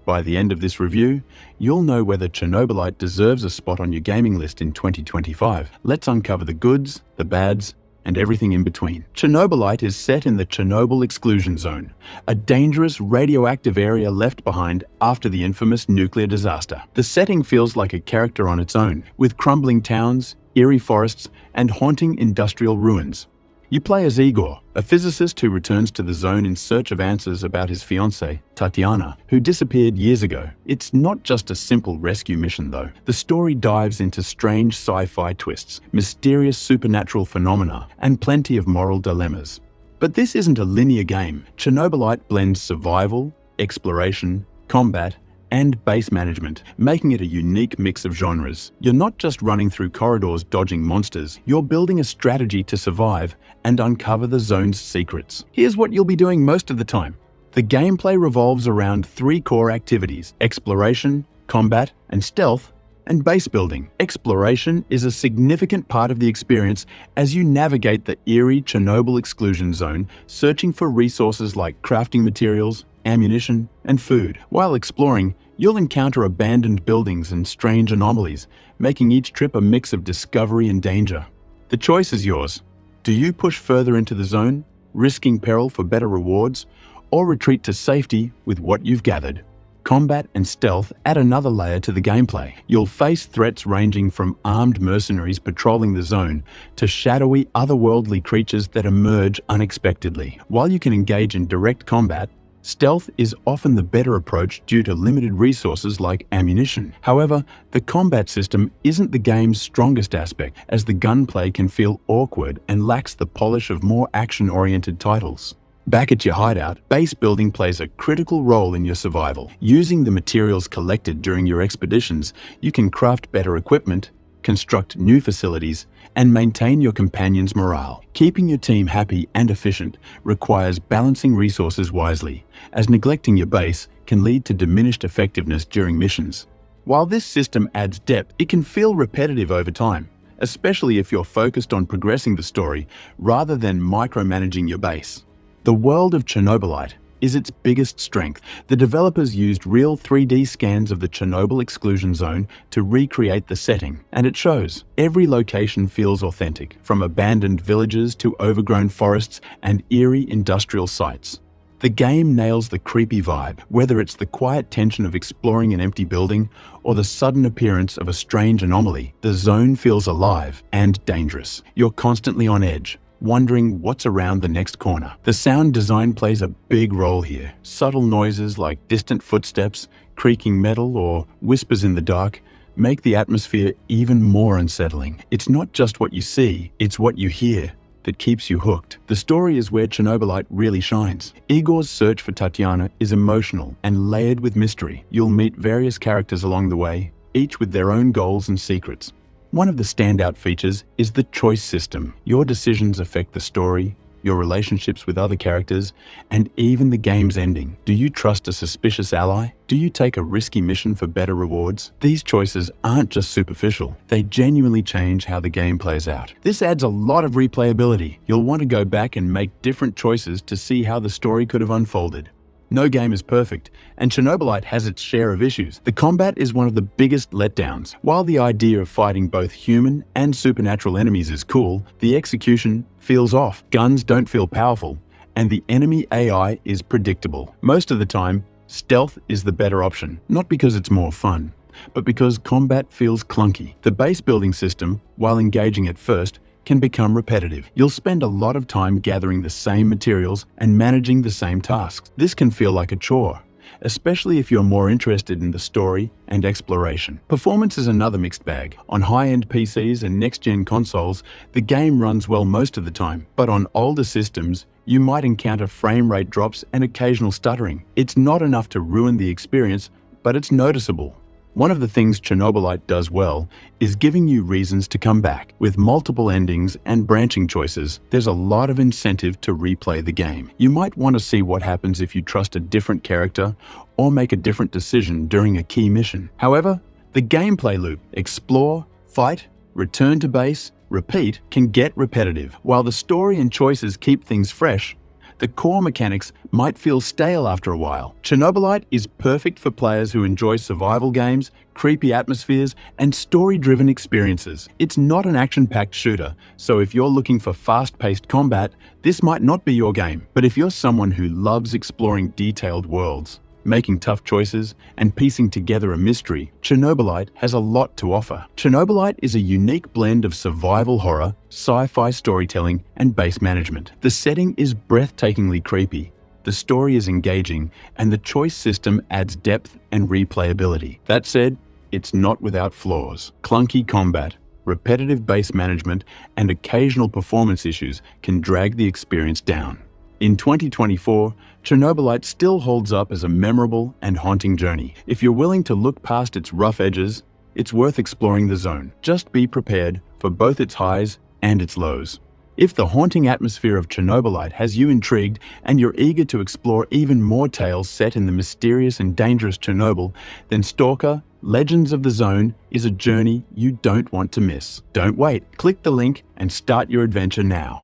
By the end of this review, you'll know whether Chernobylite deserves a spot on your gaming list in 2025. Let's uncover the goods, the bads, and everything in between. Chernobylite is set in the Chernobyl Exclusion Zone, a dangerous radioactive area left behind after the infamous nuclear disaster. The setting feels like a character on its own, with crumbling towns, eerie forests, and haunting industrial ruins. You play as Igor, a physicist who returns to the zone in search of answers about his fiancée, Tatiana, who disappeared years ago. It's not just a simple rescue mission, though. The story dives into strange sci-fi twists, mysterious supernatural phenomena, and plenty of moral dilemmas. But this isn't a linear game. Chernobylite blends survival, exploration, combat, and base management, making it a unique mix of genres. You're not just running through corridors dodging monsters, you're building a strategy to survive and uncover the zone's secrets. Here's what you'll be doing most of the time. The gameplay revolves around 3 core activities: exploration, combat, and stealth, and base building. Exploration is a significant part of the experience as you navigate the eerie Chernobyl Exclusion Zone, searching for resources like crafting materials, ammunition, and food. While exploring, you'll encounter abandoned buildings and strange anomalies, making each trip a mix of discovery and danger. The choice is yours. Do you push further into the zone, risking peril for better rewards, or retreat to safety with what you've gathered? Combat and stealth add another layer to the gameplay. You'll face threats ranging from armed mercenaries patrolling the zone to shadowy, otherworldly creatures that emerge unexpectedly. While you can engage in direct combat, stealth is often the better approach due to limited resources like ammunition. However, the combat system isn't the game's strongest aspect, as the gunplay can feel awkward and lacks the polish of more action-oriented titles. Back at your hideout, base building plays a critical role in your survival. Using the materials collected during your expeditions, you can craft better equipment, construct new facilities, and maintain your companions' morale. Keeping your team happy and efficient requires balancing resources wisely, as neglecting your base can lead to diminished effectiveness during missions. While this system adds depth, it can feel repetitive over time, especially if you're focused on progressing the story rather than micromanaging your base. The world of Chernobylite is its biggest strength. The developers used real 3D scans of the Chernobyl Exclusion Zone to recreate the setting, and it shows. Every location feels authentic, from abandoned villages to overgrown forests and eerie industrial sites. The game nails the creepy vibe, whether it's the quiet tension of exploring an empty building or the sudden appearance of a strange anomaly. The zone feels alive and dangerous. You're constantly on edge, wondering what's around the next corner. The sound design plays a big role here. Subtle noises like distant footsteps, creaking metal, or whispers in the dark make the atmosphere even more unsettling. It's not just what you see, it's what you hear that keeps you hooked. The story is where Chernobylite really shines. Igor's search for Tatiana is emotional and layered with mystery. You'll meet various characters along the way, each with their own goals and secrets. One of the standout features is the choice system. Your decisions affect the story, your relationships with other characters, and even the game's ending. Do you trust a suspicious ally? Do you take a risky mission for better rewards? These choices aren't just superficial. They genuinely change how the game plays out. This adds a lot of replayability. You'll want to go back and make different choices to see how the story could have unfolded. No game is perfect, and Chernobylite has its share of issues. The combat is one of the biggest letdowns. While the idea of fighting both human and supernatural enemies is cool, the execution feels off. Guns don't feel powerful, and the enemy AI is predictable. Most of the time, stealth is the better option, not because it's more fun, but because combat feels clunky. The base building system, while engaging at first, can become repetitive. You'll spend a lot of time gathering the same materials and managing the same tasks. This can feel like a chore, especially if you're more interested in the story and exploration. Performance is another mixed bag. On high-end PCs and next-gen consoles, the game runs well most of the time, but on older systems, you might encounter frame rate drops and occasional stuttering. It's not enough to ruin the experience, but it's noticeable. One of the things Chernobylite does well is giving you reasons to come back. With multiple endings and branching choices, there's a lot of incentive to replay the game. You might want to see what happens if you trust a different character or make a different decision during a key mission. However, the gameplay loop, explore, fight, return to base, repeat, can get repetitive. While the story and choices keep things fresh, The core mechanics might feel stale after a while. Chernobylite is perfect for players who enjoy survival games, creepy atmospheres, and story-driven experiences. It's not an action-packed shooter, so if you're looking for fast-paced combat, this might not be your game. But if you're someone who loves exploring detailed worlds, making tough choices, and piecing together a mystery, Chernobylite has a lot to offer. Chernobylite is a unique blend of survival horror, sci-fi storytelling, and base management. The setting is breathtakingly creepy, the story is engaging, and the choice system adds depth and replayability. That said, it's not without flaws. Clunky combat, repetitive base management, and occasional performance issues can drag the experience down. In 2024, Chernobylite still holds up as a memorable and haunting journey. If you're willing to look past its rough edges, it's worth exploring the zone. Just be prepared for both its highs and its lows. If the haunting atmosphere of Chernobylite has you intrigued and you're eager to explore even more tales set in the mysterious and dangerous Chernobyl, then Stalker: Legends of the Zone is a journey you don't want to miss. Don't wait. Click the link and start your adventure now.